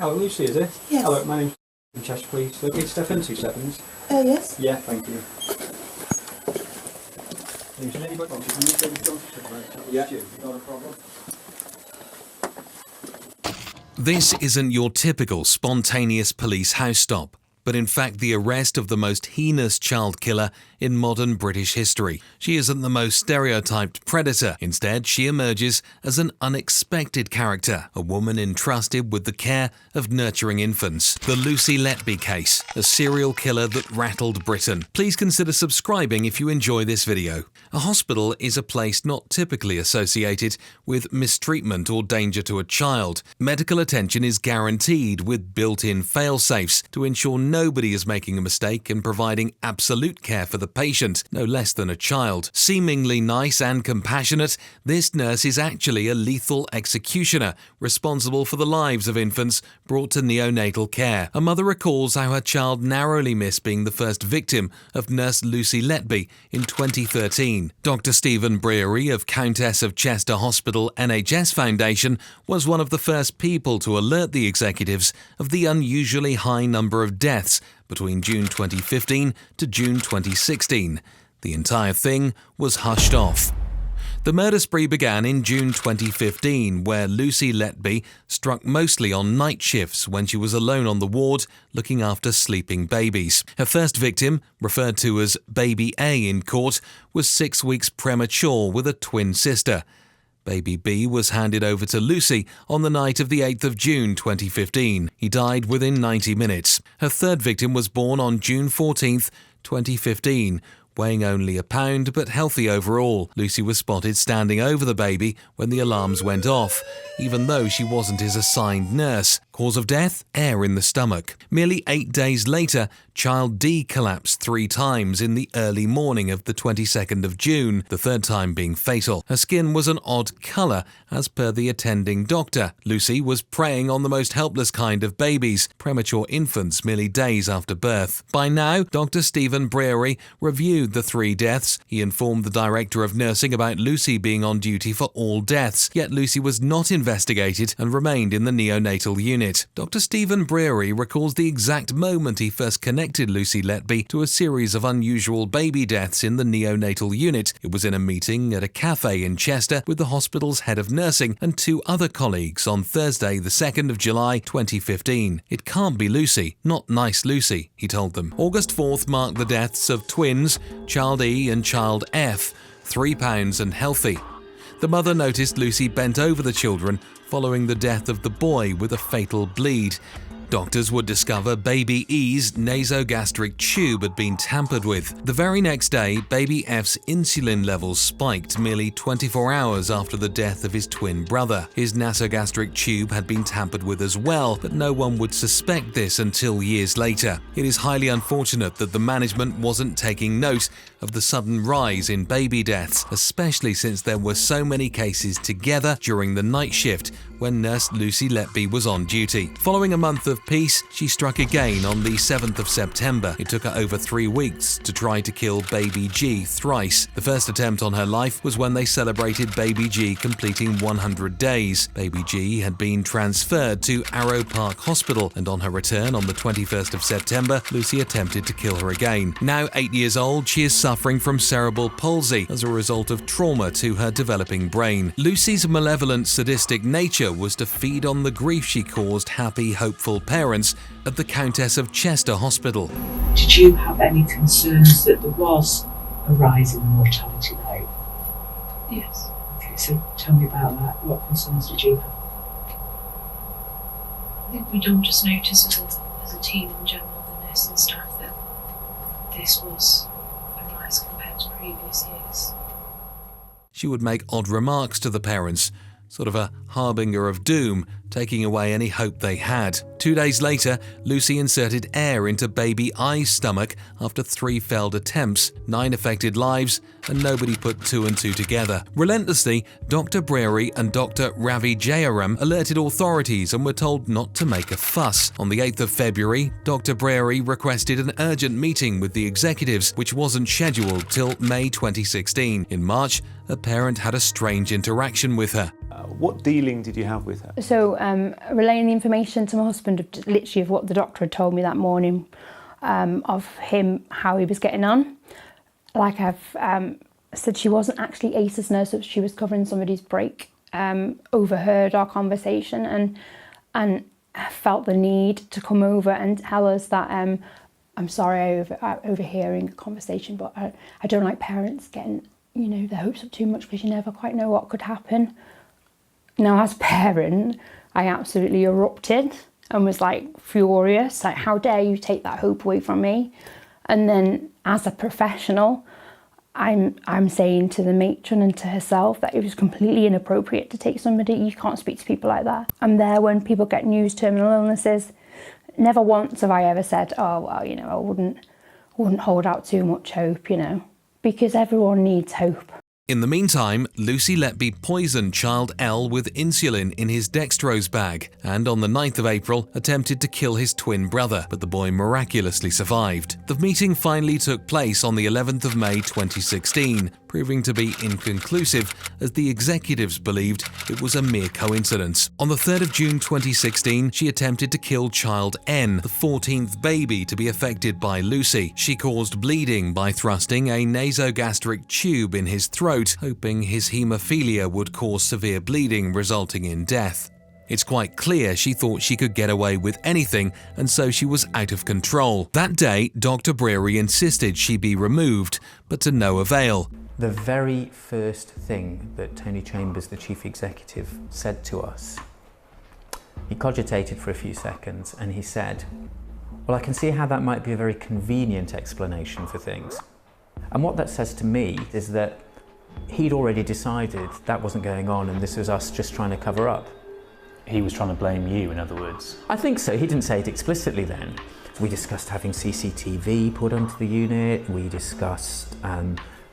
Oh, Lucy, is it? Yes. Hello, my name's from Cheshire, please. So can you step in 2 seconds? Yes. Yeah, thank you. Yeah, not a problem. This isn't your typical spontaneous police house stop, but in fact the arrest of the most heinous child killer in modern British history. She isn't the most stereotyped predator. Instead, she emerges as an unexpected character, a woman entrusted with the care of nurturing infants. The Lucy Letby case, a serial killer that rattled Britain. Please consider subscribing if you enjoy this video. A hospital is a place not typically associated with mistreatment or danger to a child. Medical attention is guaranteed with built-in fail-safes to ensure nobody is making a mistake and providing absolute care for the patient, no less than a child. Seemingly nice and compassionate, this nurse is actually a lethal executioner, responsible for the lives of infants brought to neonatal care. A mother recalls how her child narrowly missed being the first victim of nurse Lucy Letby in 2013. Dr. Stephen Breary of Countess of Chester Hospital NHS Foundation was one of the first people to alert the executives of the unusually high number of deaths between June 2015 to June 2016. The entire thing was hushed off. The murder spree began in June 2015, where Lucy Letby struck mostly on night shifts when she was alone on the ward looking after sleeping babies. Her first victim, referred to as Baby A in court, was 6 weeks premature with a twin sister. Baby B was handed over to Lucy on the night of the 8th of June 2015. He died within 90 minutes. Her third victim was born on June 14th, 2015, weighing only a pound but healthy overall. Lucy was spotted standing over the baby when the alarms went off, even though she wasn't his assigned nurse. Cause of death? Air in the stomach. Merely 8 days later, child D collapsed 3 times in the early morning of the 22nd of June, the third time being fatal. Her skin was an odd colour, as per the attending doctor. Lucy was preying on the most helpless kind of babies, premature infants merely days after birth. By now, Dr. Stephen Breary reviewed the 3 deaths. He informed the director of nursing about Lucy being on duty for all deaths, yet Lucy was not investigated and remained in the neonatal unit. Dr. Stephen Breary recalls the exact moment he first connected Lucy Letby to a series of unusual baby deaths in the neonatal unit. It was in a meeting at a cafe in Chester with the hospital's head of nursing and 2 other colleagues on Thursday, the 2nd of July 2015. It can't be Lucy, not nice Lucy, he told them. August 4th marked the deaths of twins, child E and child F, 3 pounds and healthy. The mother noticed Lucy bent over the children following the death of the boy with a fatal bleed. Doctors would discover baby E's nasogastric tube had been tampered with. The very next day, baby F's insulin levels spiked merely 24 hours after the death of his twin brother. His nasogastric tube had been tampered with as well, but no one would suspect this until years later. It is highly unfortunate that the management wasn't taking note of the sudden rise in baby deaths, especially since there were so many cases together during the night shift when nurse Lucy Letby was on duty. Following a month of peace, she struck again on the 7th of September. It took her over 3 weeks to try to kill baby G thrice. The first attempt on her life was when they celebrated baby G completing 100 days. Baby G had been transferred to Arrow Park Hospital, and on her return on the 21st of September, Lucy attempted to kill her again. Now 8 years old, she is suffering from cerebral palsy as a result of trauma to her developing brain. Lucy's malevolent, sadistic nature was to feed on the grief she caused happy, hopeful parents at the Countess of Chester Hospital. Did you have any concerns that there was a rise in the mortality rate? Yes. Okay, so tell me about that. What concerns did you have? I think we don't just notice as a team in general, the nursing staff, that this was a rise compared to previous years. She would make odd remarks to the parents, sort of a harbinger of doom, taking away any hope they had. 2 days later, Lucy inserted air into baby I's stomach after 3 failed attempts, 9 affected lives, and nobody put 2 and 2 together. Relentlessly, Dr. Breary and Dr. Ravi Jayaram alerted authorities and were told not to make a fuss. On the 8th of February, Dr. Breary requested an urgent meeting with the executives, which wasn't scheduled till May 2016. In March, a parent had a strange interaction with her. What dealing did you have with her? So relaying the information to my husband of literally of what the doctor had told me that morning, of him, how he was getting on. Like I've said, she wasn't actually ACE's nurse, so she was covering somebody's break. Overheard our conversation and felt the need to come over and tell us that I'm sorry overhearing a conversation, but I don't like parents getting, you know, their hopes up too much because you never quite know what could happen. Now, as a parent, I absolutely erupted and was like furious, like how dare you take that hope away from me? And then as a professional, I'm saying to the matron and to herself that it was completely inappropriate to take somebody. You can't speak to people like that. I'm there when people get news terminal illnesses. Never once have I ever said, oh, well, you know, I wouldn't hold out too much hope, you know, because everyone needs hope. In the meantime, Lucy Letby poisoned child L with insulin in his dextrose bag and on the 9th of April attempted to kill his twin brother, but the boy miraculously survived. The meeting finally took place on the 11th of May 2016, proving to be inconclusive as the executives believed it was a mere coincidence. On the 3rd of June 2016, she attempted to kill child N, the 14th baby to be affected by Lucy. She caused bleeding by thrusting a nasogastric tube in his throat, hoping his haemophilia would cause severe bleeding, resulting in death. It's quite clear she thought she could get away with anything, and so she was out of control. That day, Dr. Breary insisted she be removed, but to no avail. The very first thing that Tony Chambers, the chief executive, said to us, he cogitated for a few seconds and he said, well, I can see how that might be a very convenient explanation for things. And what that says to me is that he'd already decided that wasn't going on and this was us just trying to cover up. He was trying to blame you, in other words? I think so. He didn't say it explicitly then. We discussed having CCTV put onto the unit. We discussed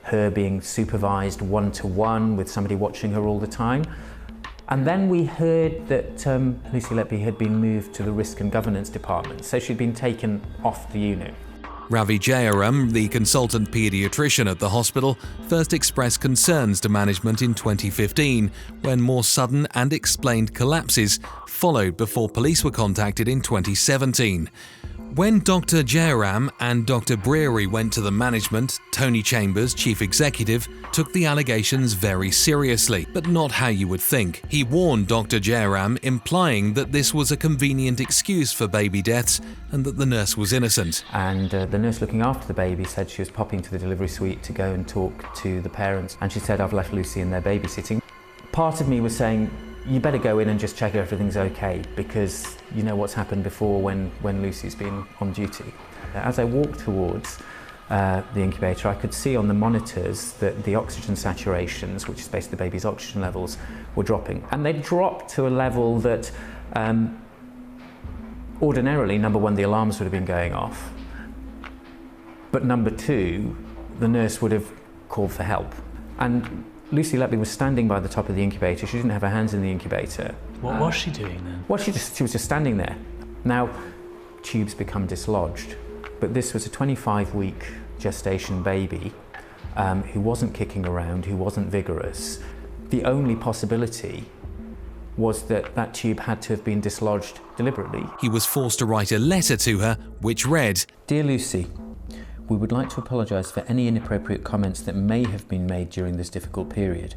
her being supervised one-to-one with somebody watching her all the time. And then we heard that Lucy Letby had been moved to the Risk and Governance Department, so she'd been taken off the unit. Ravi Jayaram, the consultant paediatrician at the hospital, first expressed concerns to management in 2015 when more sudden and explained collapses followed before police were contacted in 2017. When Dr. Jayaram and Dr. Breary went to the management, Tony Chambers, chief executive, took the allegations very seriously, but not how you would think. He warned Dr. Jayaram, implying that this was a convenient excuse for baby deaths and that the nurse was innocent. And the nurse looking after the baby said she was popping to the delivery suite to go and talk to the parents, and she said, I've left Lucy in there babysitting. Part of me was saying, you better go in and just check everything's okay, because you know what's happened before when Lucy's been on duty. As I walked towards the incubator, I could see on the monitors that the oxygen saturations, which is basically the baby's oxygen levels, were dropping. And they dropped to a level that ordinarily, number one, the alarms would have been going off. But number two, the nurse would have called for help. And Lucy Letby was standing by the top of the incubator. She didn't have her hands in the incubator. What was she doing then? Well, she was just standing there. Now, tubes become dislodged, but this was a 25-week gestation baby who wasn't kicking around, who wasn't vigorous. The only possibility was that that tube had to have been dislodged deliberately. He was forced to write a letter to her, which read, Dear Lucy, we would like to apologise for any inappropriate comments that may have been made during this difficult period.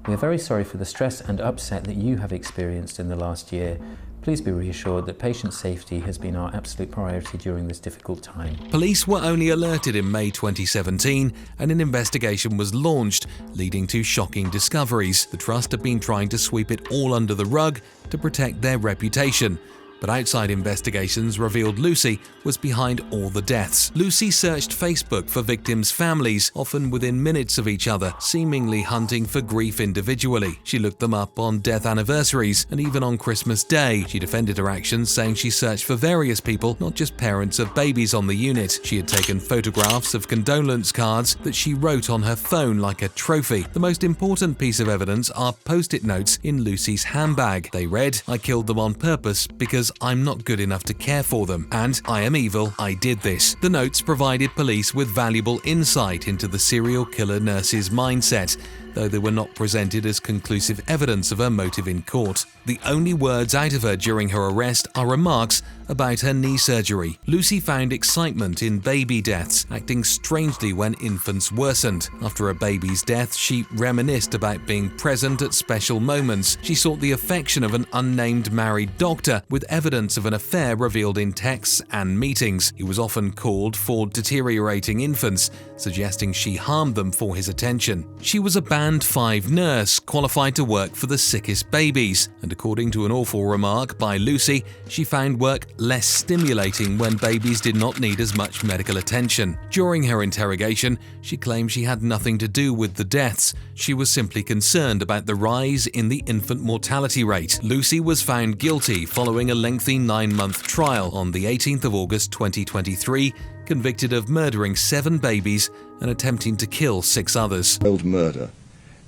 We are very sorry for the stress and upset that you have experienced in the last year. Please be reassured that patient safety has been our absolute priority during this difficult time. Police were only alerted in May 2017 and an investigation was launched, leading to shocking discoveries. The trust had been trying to sweep it all under the rug to protect their reputation. But outside investigations revealed Lucy was behind all the deaths. Lucy searched Facebook for victims' families, often within minutes of each other, seemingly hunting for grief individually. She looked them up on death anniversaries and even on Christmas Day. She defended her actions, saying she searched for various people, not just parents of babies on the unit. She had taken photographs of condolence cards that she wrote on her phone like a trophy. The most important piece of evidence are post-it notes in Lucy's handbag. They read, I killed them on purpose because I'm not good enough to care for them, and I am evil, I did this. The notes provided police with valuable insight into the serial killer nurse's mindset. though they were not presented as conclusive evidence of her motive in court. The only words out of her during her arrest are remarks about her knee surgery. Lucy found excitement in baby deaths, acting strangely when infants worsened. After a baby's death, she reminisced about being present at special moments. She sought the affection of an unnamed married doctor, with evidence of an affair revealed in texts and meetings. He was often called for deteriorating infants, suggesting she harmed them for his attention. She was a Band 5 nurse, qualified to work for the sickest babies, and according to an awful remark by Lucy, she found work less stimulating when babies did not need as much medical attention. During her interrogation, she claimed she had nothing to do with the deaths. She was simply concerned about the rise in the infant mortality rate. Lucy was found guilty following a lengthy 9-month trial on the 18th of August 2023, convicted of murdering 7 babies and attempting to kill 6 others. Murder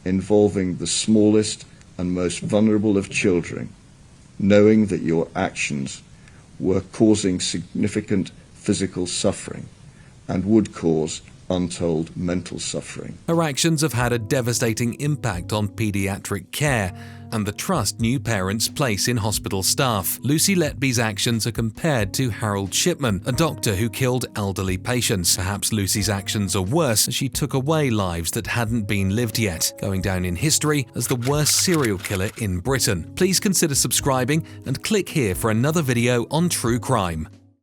involving the smallest and most vulnerable of children, knowing that your actions were causing significant physical suffering and would cause untold mental suffering. Her actions have had a devastating impact on paediatric care and the trust new parents place in hospital staff. Lucy Letby's actions are compared to Harold Shipman, a doctor who killed elderly patients. Perhaps Lucy's actions are worse, as she took away lives that hadn't been lived yet, going down in history as the worst serial killer in Britain. Please consider subscribing and click here for another video on true crime.